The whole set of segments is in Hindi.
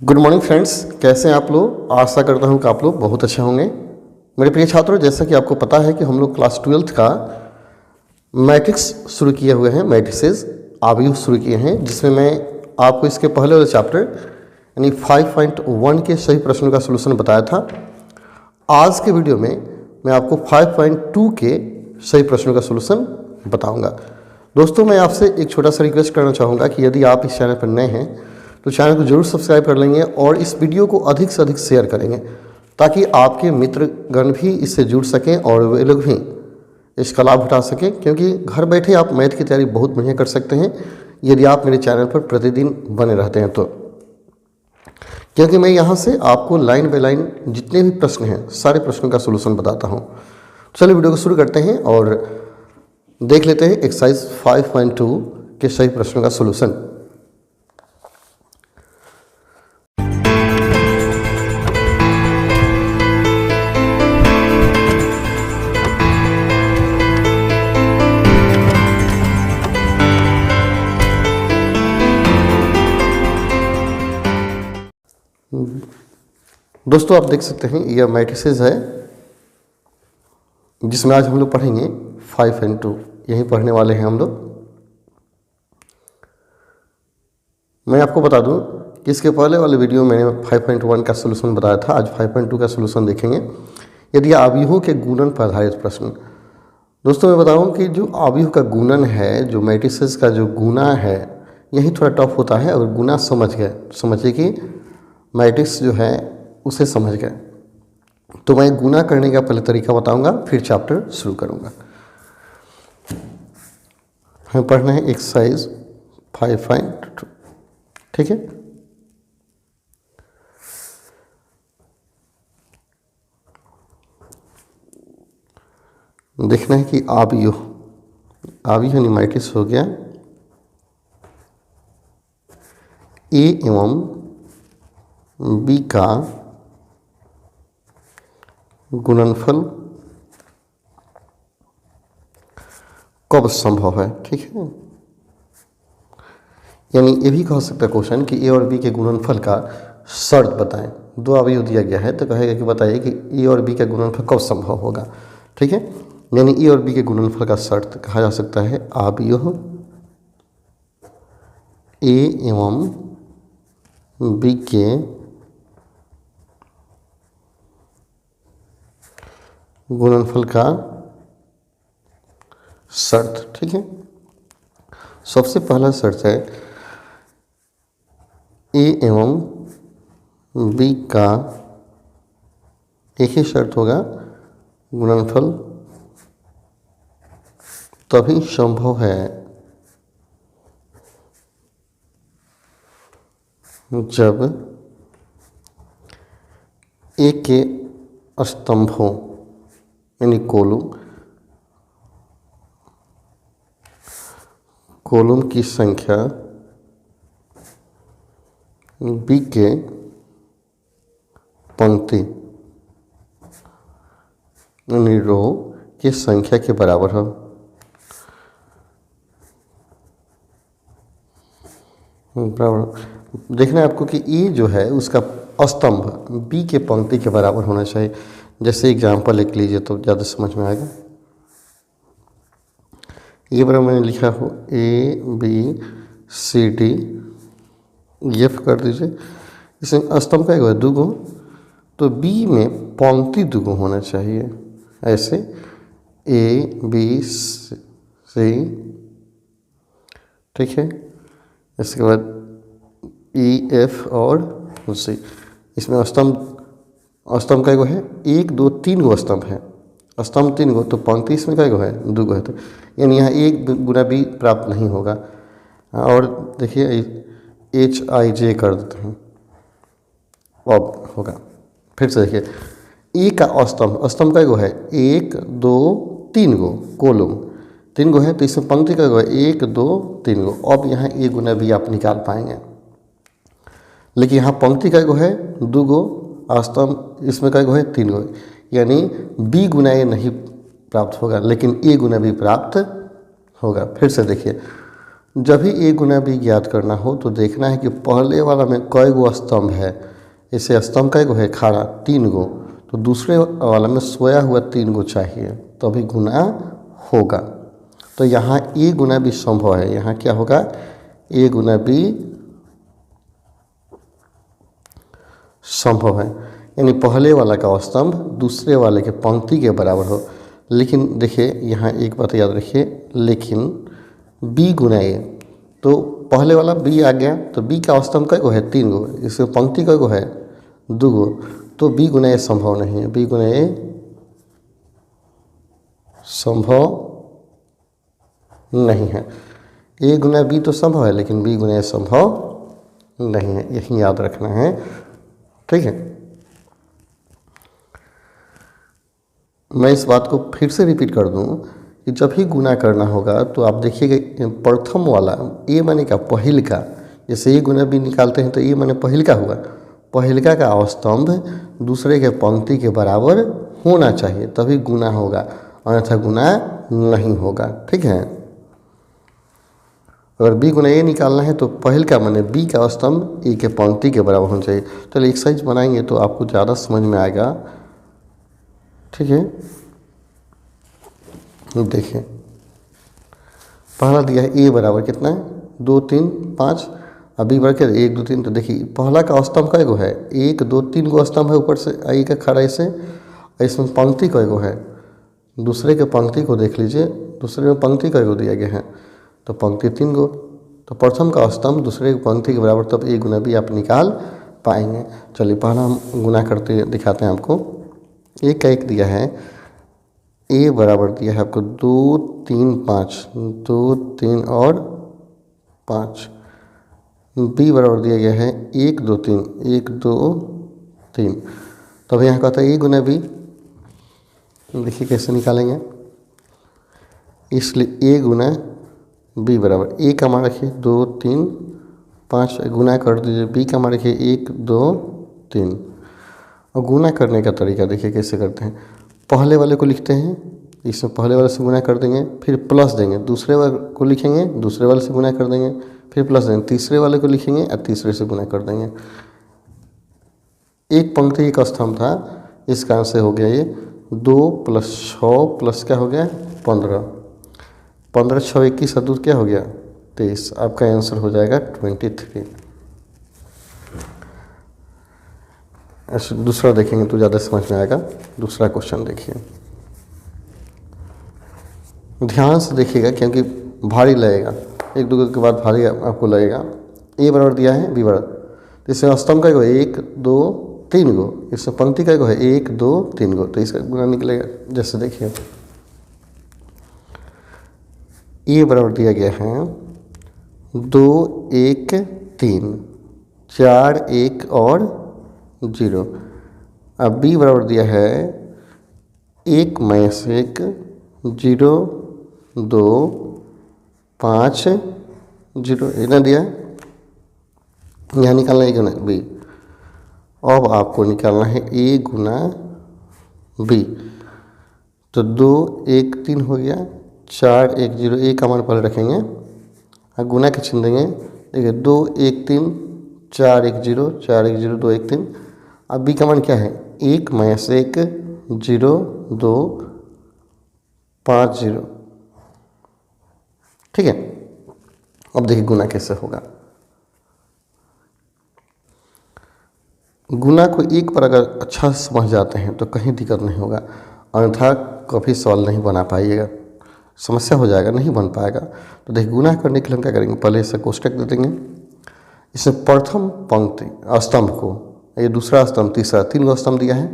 गुड मॉर्निंग फ्रेंड्स, कैसे हैं आप लोग। आशा करता हूं कि आप लोग बहुत अच्छे होंगे। मेरे प्रिय छात्रों, जैसा कि आपको पता है कि हम लोग क्लास 12th का मैट्रिक्स शुरू किए हुए हैं, मैट्रिसेस आव्यूह शुरू किए हैं, जिसमें मैं आपको इसके पहले वाले चैप्टर यानी 5.1 के सही प्रश्नों का सलूशन बताया था। आज के वीडियो में मैं आपको 5.2 के सही प्रश्नों का सलूशन बताऊंगा। दोस्तों, मैं आपसे एक छोटा सा रिक्वेस्ट करना चाहूँगा कि यदि आप इस चैनल पर नए हैं तो चैनल को जरूर सब्सक्राइब कर लेंगे और इस वीडियो को अधिक से अधिक शेयर करेंगे, ताकि आपके मित्रगण भी इससे जुड़ सकें और वे लोग भी इसका लाभ उठा सकें, क्योंकि घर बैठे आप मैथ की तैयारी बहुत बढ़िया कर सकते हैं यदि आप मेरे चैनल पर प्रतिदिन बने रहते हैं तो। क्योंकि मैं यहाँ से आपको लाइन बाय लाइन जितने भी प्रश्न हैं सारे प्रश्नों का सलूशन बताता हूँ। चलिए वीडियो को शुरू करते हैं और देख लेते हैं एक्सरसाइज 5.2 के सही प्रश्नों का सलूशन। दोस्तों, आप देख सकते हैं यह मैट्रिसेस है जिसमें आज हम लोग पढ़ेंगे 5.2। यही पढ़ने वाले हैं हम लोग। मैं आपको बता दूं कि इसके पहले वाले वीडियो में मैंने 5.1 का सलूशन बताया था। आज 5.2 का सलूशन देखेंगे, यदि आव्यूहों के गुणन पर आधारित प्रश्न। दोस्तों, मैं बताऊं कि जो आव्यूह का गुणन है, जो मैट्रिसेस का जो गुना है, यही थोड़ा टफ होता है। अगर गुना समझ गए, समझिए कि मैट्रिक्स जो है उसे समझ गए, तो मैं गुना करने का पहले तरीका बताऊंगा, फिर चैप्टर शुरू करूंगा। हमें पढ़ना है एक्सरसाइज 5.2, ठीक है। देखना है कि आव्यूह यानी मैट्रिक्स हो गया ए एवं बी का गुणनफल कब संभव है, ठीक है। यानी ये भी कह सकता है क्वेश्चन कि ए और बी के गुणनफल का शर्त बताएं। दो अवयव दिया गया है तो कहेगा कि बताइए कि ए और बी का गुणनफल कब संभव होगा, ठीक है। यानी ए और बी के गुणनफल का शर्त कहा जा सकता है आव्यूह ए एवं बी के गुणनफल का शर्त, ठीक है। सबसे पहला शर्त है ए एवं बी का एक ही शर्त होगा, गुणनफल तभी संभव है जब ए के स्तंभों यानी कॉलम की संख्या बी के पंक्ति यानी रो की संख्या के बराबर हो। बराबर देखना है आपको कि ए जो है उसका स्तंभ बी के पंक्ति के बराबर होना चाहिए। जैसे एग्जाम्पल लिख लीजिए तो ज़्यादा समझ में आएगा। ये बराबर मैंने लिखा हो A B C D, F कर दीजिए। इसमें स्तंभ का एक है दुगो, तो बी में पंक्ति दुगो होना चाहिए। ऐसे ए बी सी, ठीक है। इसके बाद ई एफ और सी। इसमें स्तंभ का एगो है, 1 2 3 गो स्तंभ है, स्तंभ 3 गो, तो पंक्ति इसमें का एगो है 2 गो है, तो यानी यहाँ 1 गुना बी प्राप्त नहीं होगा। और देखिए HIJ कर देते हैं, अब होगा। फिर से देखिए ए का स्तंभ का एगो है 1 2 3 गो, कॉलम 3 गो है, तो इसमें पंक्ति का एगो है 1 2 3 गो। अब यहाँ ए गुना बी आप निकाल पाएंगे, लेकिन यहाँ पंक्ति का एगो है 2 गो, स्तंभ इसमें का एगो है 3 गो, यानी बी गुना ए नहीं प्राप्त होगा, लेकिन ए गुना बी प्राप्त होगा। फिर से देखिए जब भी ए गुना बी ज्ञात करना हो तो देखना है कि पहले वाला में कई गो स्तंभ है। इसे स्तंभ कई गो है खाड़ा 3 गो, तो दूसरे वाला में सोया हुआ 3 गो चाहिए तभी गुना होगा। तो यहाँ ए गुना बी संभव है। यहाँ क्या होगा, ए गुना बी संभव है, यानी पहले वाला का स्तंभ दूसरे वाले के पंक्ति के बराबर हो। लेकिन देखिए यहाँ एक बात याद रखिए, लेकिन बी गुना ए, तो पहले वाला बी आ गया तो बी का स्तंभ कई गो है 3 गो, इसमें पंक्ति कई गो है 2 गो, तो बी गुना ए संभव नहीं है। बी गुना ए संभव नहीं है। ए गुना बी तो संभव है लेकिन बी गुना ए संभव नहीं है, यही याद रखना है। ठीक है, मैं इस बात को फिर से रिपीट कर दूं कि जब भी गुना करना होगा तो आप देखिएगा प्रथम वाला ए माने का पहिल का, जैसे ए गुना बी निकालते हैं तो ए माने पहिल का हुआ, पहिल का स्तंभ दूसरे के पंक्ति के बराबर होना चाहिए तभी गुना होगा, अन्यथा गुना नहीं होगा। ठीक है, अगर बी गुना ए निकालना है तो पहिल का माने बी का स्तंभ ए के पंक्ति के बराबर होना चाहिए। चलिए एक्सरसाइज बनाएंगे तो आपको ज़्यादा समझ में आएगा। ठीक है, देखिए पहला दिया है ए बराबर कितना है 2 3 5, अभी बराबर क्या 1 2 3, तो देखिए पहला का स्तंभ कई गो है 1 2 3 गो स्तंभ है ऊपर से ए का खड़ा से, इसमें पंक्ति कई गो है, दूसरे के पंक्ति को देख लीजिए, दूसरे में पंक्ति कई गो दिया गया है तो पंक्ति 3 गो, तो प्रथम का स्तंभ दूसरे की पंक्ति के बराबर, तब ए गुना बी आप निकाल पाएंगे। चलिए पहला हम गुना करते दिखाते हैं आपको। एक का एक दिया है, ए बराबर दिया है आपको 2 3 5, 2 3 और 5। बी बराबर दिया गया है 1 2 3, 1 2 3। तो अब यहाँ कहता है ए गुना बी, देखिए कैसे निकालेंगे। इसलिए ए गुना बी बराबर ए का मान रखिए 2 3 5, गुना कर दीजिए, बी का मान रखिए 1 2 3। और गुना करने का तरीका देखिए कैसे करते हैं। पहले वाले को लिखते हैं, इसमें पहले वाले से गुना कर देंगे, फिर प्लस देंगे, दूसरे वाले को लिखेंगे, दूसरे वाले से गुना कर देंगे, फिर प्लस देंगे, तीसरे वाले को लिखेंगे और तीसरे से गुना कर देंगे। एक पंक्ति एक स्तंभ था, इस कारण से हो गया ये 2 + 6 प्लस क्या हो गया 15, 15 6 21 और 2 क्या हो गया 23। आपका आंसर हो जाएगा 23। ऐसे दूसरा देखेंगे तो ज़्यादा समझ में आएगा। दूसरा क्वेश्चन देखिए, ध्यान से देखिएगा क्योंकि भारी लगेगा, एक दो के बाद भारी आपको लगेगा। ए बराबर दिया है बी बराबर, इसमें स्तंभ कई गो 1 2 3 गो, इसमें पंक्ति कई गो है 1 2 3 गो, तो इसका गुना निकलेगा। जैसे देखिए ए बराबर दिया गया है 2 1 3, 4 1 और 0। अब बी बराबर दिया है 1 - 1 0 2 5 0, इतना दिया है। यहाँ निकालना है गुना बी। अब आपको निकालना है ए गुना बी, तो 2 1 3 हो गया, 4 1 0, ए का मान पहले रखेंगे और गुना के चिन्ह देंगे। देखिए 2 1 3 4 1 0, 4 1 0 2 1 3। अब बी का मान क्या है 1 - 1 0 2 5 0। ठीक है, अब देखिए गुना कैसे होगा। गुना को एक बार अगर अच्छा समझ जाते हैं तो कहीं दिक्कत नहीं होगा, अन्यथा कभी सवाल नहीं बना पाइएगा, समस्या हो जाएगा, नहीं बन पाएगा। तो देखिए गुना करने के लिए हम क्या करेंगे, पहले इसे कोष्टक दे देंगे, इसमें प्रथम पंक्ति स्तंभ को, ये दूसरा स्तंभ तीसरा 3 गो स्तंभ दिया है,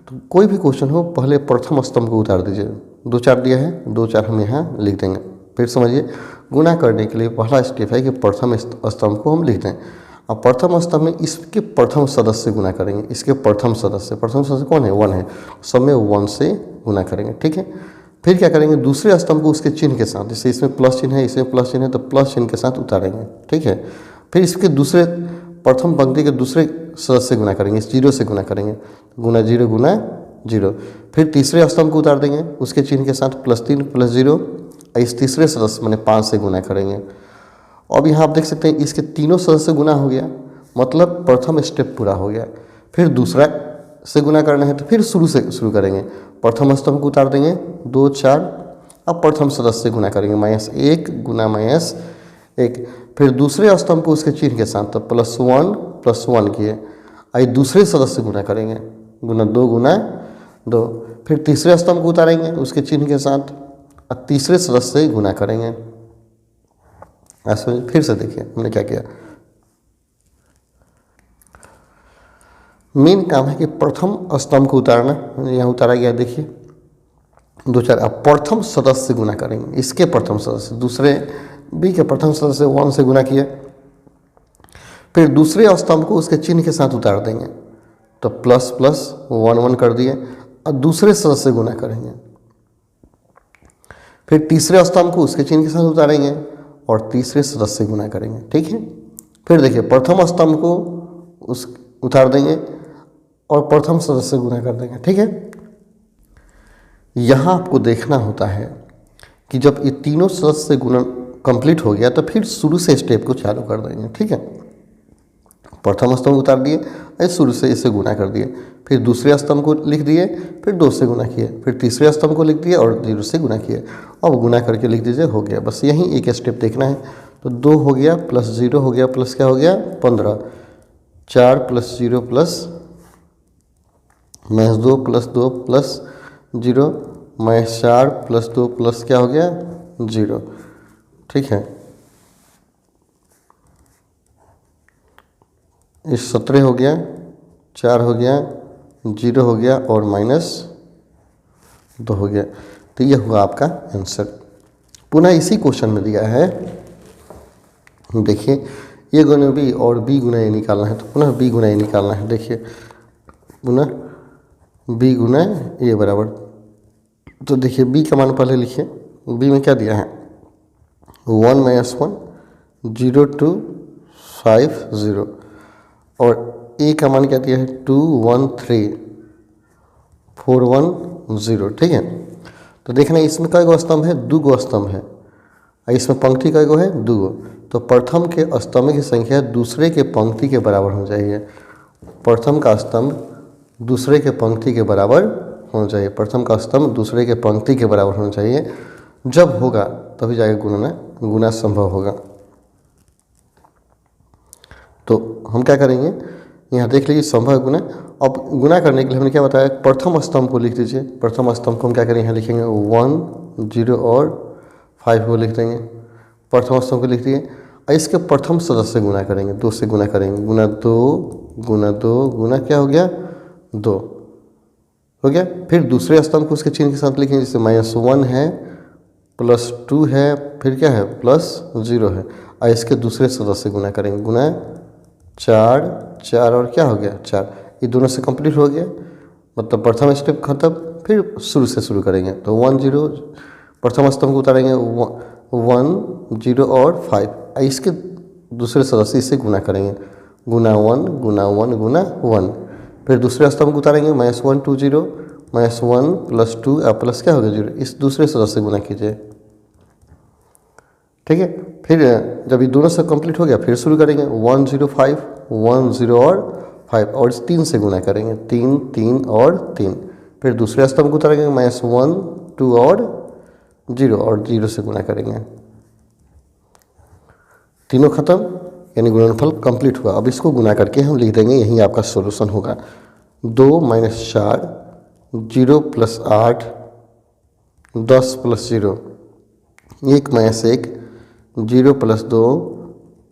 तो कोई भी क्वेश्चन हो पहले प्रथम स्तंभ को उतार दीजिए। 2 4 दिया है, 2 4 हम यहाँ लिख देंगे। फिर समझिए गुना करने के लिए पहला स्टेप है कि प्रथम स्तंभ को हम लिख दें, और प्रथम स्तंभ में इसके प्रथम सदस्य गुना करेंगे। इसके प्रथम सदस्य कौन है 1 है, सब में 1 से गुना करेंगे। ठीक है, फिर क्या करेंगे दूसरे स्तंभ को उसके चिन्ह के साथ, जैसे इसमें प्लस चिन्ह है इसमें प्लस चिन्ह है तो प्लस चिन्ह के साथ उतारेंगे। ठीक है, फिर इसके दूसरे प्रथम पंक्ति के दूसरे सदस्य गुना करेंगे, इस 0 से गुना करेंगे, गुना 0 गुना 0। फिर तीसरे स्तंभ को उतार देंगे उसके चिन्ह के साथ +3 + 0, इस तीसरे सदस्य मैंने 5 से गुना करेंगे। अब यहाँ आप देख सकते हैं इसके तीनों सदस्य गुना हो गया, मतलब प्रथम स्टेप पूरा हो गया। फिर दूसरा से गुना करना है तो फिर शुरू से शुरू करेंगे। प्रथम स्तंभ को उतार देंगे 2 4, अब प्रथम सदस्य से गुना करेंगे -1 गुना -1, फिर दूसरे स्तंभ को उसके चिन्ह के साथ तो +1 किए, आई दूसरे सदस्य से गुना करेंगे गुना 2, फिर तीसरे स्तंभ को उतारेंगे उसके चिन्ह के साथ और तीसरे सदस्य से गुना करेंगे। ऐसे फिर से देखिए हमने क्या किया। मेन काम है कि प्रथम स्तंभ को उतारना, यहाँ उतारा गया देखिए 2 4, अब प्रथम सदस्य से गुना करेंगे, इसके प्रथम सदस्य दूसरे बी के प्रथम सदस्य 1 से गुना किया, फिर दूसरे स्तंभ को उसके चिन्ह के साथ उतार देंगे तो ++1 कर दिए और दूसरे सदस्य से गुना करेंगे, फिर तीसरे स्तंभ को उसके चिन्ह के साथ उतारेंगे और तीसरे सदस्य से गुना करेंगे। ठीक है, फिर देखिए प्रथम स्तंभ को उस उतार देंगे और प्रथम सदस्य से गुना कर देंगे। ठीक है, यहाँ आपको देखना होता है कि जब ये तीनों सदस्य से गुणन कंप्लीट हो गया तो फिर शुरू से स्टेप को चालू कर देंगे। ठीक है, प्रथम स्तंभ उतार दिए और शुरू से इसे गुना कर दिए, फिर दूसरे स्तंभ को लिख दिए, फिर 2 से गुना किए, फिर तीसरे स्तंभ को लिख दिए और 0 से गुना किए। अब गुना करके लिख दीजिए, हो गया। बस यही एक स्टेप देखना है। तो 2 हो गया +0 हो गया प्लस क्या हो गया 15, 4 + 0 प्लस -2 + 2 प्लस 0 -4 + 2 प्लस क्या हो गया 0। ठीक है, इस 17 हो गया, 4 हो गया, 0 हो गया और -2 हो गया। तो ये हुआ आपका आंसर। पुनः इसी क्वेश्चन में दिया है, देखिए ये गुना बी और बी गुना ए निकालना है, तो पुनः बी गुना ए निकालना है। देखिए पुनः बी गुना ए बराबर, तो देखिए बी का मान पहले लिखिए। बी में क्या दिया है 1 - 1 0 2 5 0 और ए का मान क्या दिया है 2 1 3 4 1 0। ठीक है, तो देखना इसमें कई गो स्तंभ है 2 गो स्तंभ है और इसमें पंक्ति कई गो है 2 गो, तो प्रथम के स्तंभ की संख्या दूसरे के पंक्ति के बराबर होनी चाहिए। प्रथम का स्तंभ दूसरे के पंक्ति के बराबर होना चाहिए, प्रथम का स्तंभ दूसरे के पंक्ति के बराबर होना चाहिए। जब होगा तभी जाके गुना संभव होगा। तो हम क्या करेंगे, यहाँ देख लीजिए संभव गुना। अब गुना करने के लिए हमने क्या बताया, प्रथम स्तंभ को लिख दीजिए। प्रथम स्तंभ को हम क्या करेंगे, यहाँ लिखेंगे 1 0 और 5 को लिख देंगे। प्रथम स्तंभ को लिख दिए और इसके प्रथम सदस्य से गुना करेंगे, 2 से गुना करेंगे, गुना 2 गुना क्या हो गया 2 हो गया। फिर दूसरे स्तंभ को उसके चिन्ह के साथ लिखेंगे, जैसे -1 है +2 है, फिर क्या है +0 है और इसके दूसरे सदस्य से गुना करेंगे, गुना 4 और क्या हो गया 4। ये दोनों से कंप्लीट हो गया, मतलब प्रथम स्टेप खत्म। फिर शुरू से शुरू करेंगे, तो 1 0 प्रथम स्तंभ को उतारेंगे 1 0 और 5, इसके दूसरे सदस्य से गुना करेंगे, गुना 1 गुना 1 गुना 1। फिर दूसरे स्तंभ को उतारेंगे -1 2 0 -1 + 2 प्लस क्या हो गया 0, इस दूसरे सदस्य से गुना कीजिए। ठीक है, फिर जब ये दोनों से कंप्लीट हो गया फिर शुरू करेंगे 1 0 5 1 0 और 5 और 3 से गुना करेंगे, 3 3 और 3। फिर दूसरे स्तंभ को उतारेंगे -1 2 और 0 से गुना करेंगे, तीनों खत्म, यानी गुणनफल कंप्लीट हुआ। अब इसको गुना करके हम लिख देंगे, यही आपका सॉल्यूशन होगा। 2 - 4 0 + 8 10 + 0 1 - 1 0 + 2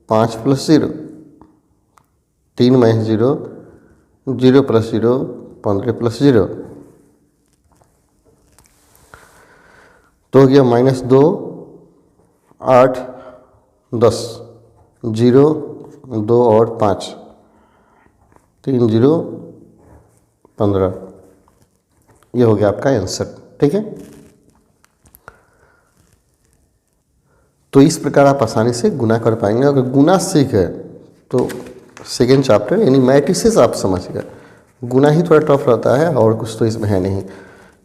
5 + 0 3 - 0 0 + 0 15 + 0, तो हो गया -2 8 10 0 2 और 5 3 0 15, ये हो गया आपका आंसर। ठीक है, तो इस प्रकार आप आसानी से गुना कर पाएंगे। अगर गुना सीख है तो सेकेंड चैप्टर यानी मैट्रिसेस आप समझ गए। गुना ही थोड़ा टफ रहता है और कुछ तो इसमें है नहीं।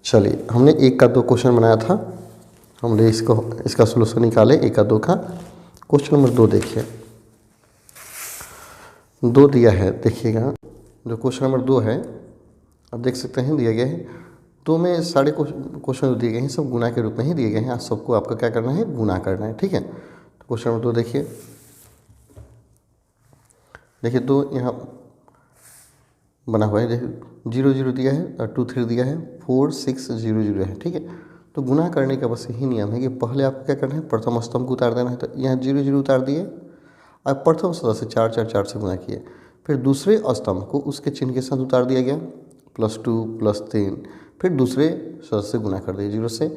चलिए, हमने 1 का 2 क्वेश्चन बनाया था, हमने इसका सोल्यूशन निकाले 1 का 2 का। क्वेश्चन नंबर 2 देखिए, 2 दिया है, देखिएगा जो क्वेश्चन नंबर 2 है आप देख सकते हैं दिया गया है। तो में सारे क्वेश्चन जो दिए गए हैं सब गुना के रूप में ही दिए गए हैं। आज सबको आपका क्या करना है, गुना करना है, ठीक है। तो क्वेश्चन नंबर 2 देखिए, देखिए 2 यहाँ बना हुआ है, देखिए 0 0 दिया है और 2 3 दिया है, 4 6 0 0 है, ठीक है। तो गुना करने का बस यही नियम है कि पहले आपको क्या करना है, प्रथम स्तंभ को उतार देना है। तो यहाँ 0 0 उतार दिए, अब प्रथम सदस्य 4 4 4 से गुना किए, फिर दूसरे स्तंभ को उसके चिन्ह के साथ उतार दिया गया, +2 +3, फिर दूसरे सदस्य से गुना कर दिए 0 से।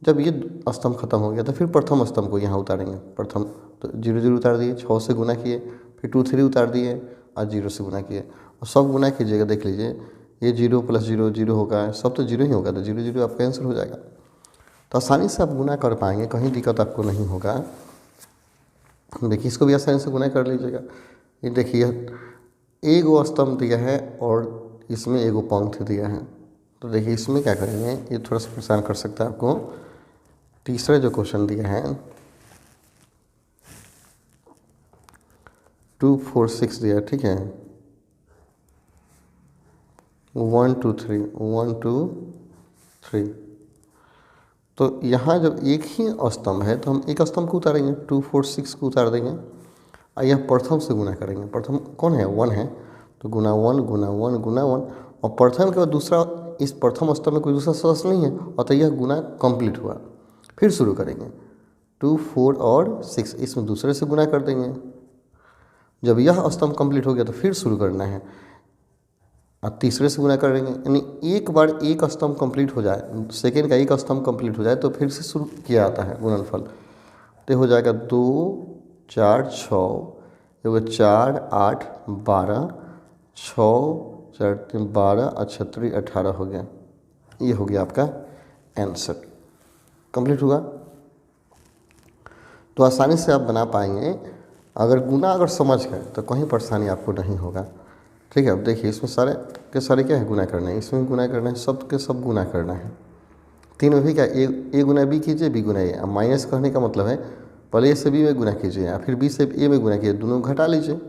जब ये स्तंभ खत्म हो गया तो फिर प्रथम स्तंभ को यहाँ उतारेंगे, प्रथम तो 0 0 उतार दिए, 6 से गुना किए, फिर 2 3 उतार दिए और 0 से गुना किए, और सब गुना कीजिएगा। देख लीजिए ये 0 + 0 0 होगा, सब तो 0 ही होगा, तो 0 0 आपका आंसर हो जाएगा। तो आसानी से आप गुना कर पाएंगे, कहीं दिक्कत आपको नहीं होगा। देखिए इसको भी आसानी से गुना कर लीजिएगा। ये देखिए एगो स्तंभ दिया है और इसमें एगो पंक्ति दिया है। तो देखिए इसमें क्या करेंगे, ये थोड़ा सा परेशान कर सकता है आपको। तीसरा जो क्वेश्चन दिया है 2 4 6 दिया है, ठीक है, 1 2 3 1 2 3। तो यहाँ जब एक ही स्तंभ है तो हम एक स्तंभ को उतारेंगे, 2 4 6 को उतार देंगे और यह प्रथम से गुना करेंगे। प्रथम कौन है, 1 है, तो गुना 1 गुना 1 गुना 1, और प्रथम के बाद दूसरा, इस प्रथम स्तंभ में कोई दूसरा सदस्य नहीं है, और तो यह गुना कंप्लीट हुआ। फिर शुरू करेंगे 2 4 और 6, इसमें दूसरे से गुना कर देंगे। जब यह स्तंभ कंप्लीट हो गया तो फिर शुरू करना है और तीसरे से गुना करेंगे। यानी एक बार एक स्तंभ कंप्लीट हो जाए, सेकेंड का एक स्तंभ कंप्लीट हो जाए तो फिर से शुरू किया जाता है गुणनफल। तो हो जाएगा 2 4 6, 4 8 12, 6 4 3 12 और 6 18 हो गया। ये हो गया आपका आंसर, कंप्लीट हुआ। तो आसानी से आप बना पाएंगे अगर गुना अगर समझ गए तो कहीं परेशानी आपको नहीं होगा, ठीक है। अब देखिए इसमें सारे के सारे क्या है, गुना करना है, इसमें गुना करना है, सब के सब गुना करना है। 3 में भी क्या, ए गुना बी कीजिए, बी गुना ए। अब माइनस करने का मतलब है पहले ए से बी में गुना कीजिए या फिर बी से ए में गुना कीजिए, दोनों घटा लीजिए।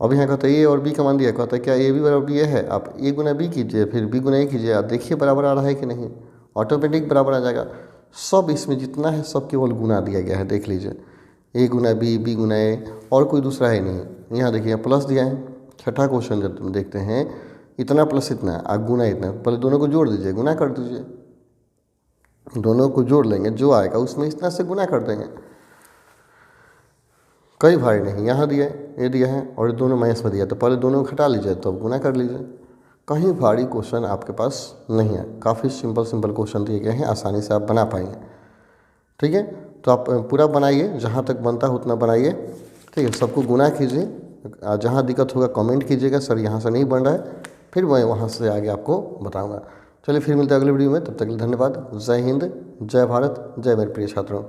अब यहाँ कहता है ए और बी का मान दिया, कहता है क्या ए बी बराबर ए है, आप ए गुना बी कीजिए फिर बी गुना ए कीजिए, आप देखिए बराबर आ रहा है कि नहीं, ऑटोमेटिक बराबर आ जाएगा। सब इसमें जितना है सब केवल गुना दिया गया है, देख लीजिए ए गुना बी, बी गुना ए, और कोई दूसरा है नहीं। यहाँ देखिए प्लस दिया है। छठा क्वेश्चन जब तुम देखते हैं, इतना प्लस इतना और गुना इतना, पहले दोनों को जोड़ दीजिए, गुना कर दीजिए, दोनों को जोड़ लेंगे, जो आएगा उसमें इतना से गुना कर देंगे। कई भारी नहीं, यहाँ दिया है, ये दिया है और दोनों माइनस में दिया, तो पहले दोनों को घटा लीजिए तो गुना कर लीजिए। कहीं भारी क्वेश्चन आपके पास नहीं है, काफ़ी सिंपल क्वेश्चन दिए गए हैं, आसानी से आप बना पाएंगे, ठीक है। तो आप पूरा बनाइए, जहाँ तक बनता है उतना बनाइए, ठीक है। सबको गुना कीजिए, जहाँ दिक्कत होगा कमेंट कीजिएगा, सर यहाँ से नहीं बन रहा है, फिर मैं वहाँ से आगे आपको बताऊँगा। चलिए फिर मिलते हैं अगले वीडियो में, तब तक के लिए धन्यवाद। जय हिंद, जय भारत, जय मेरे प्रिय छात्रों।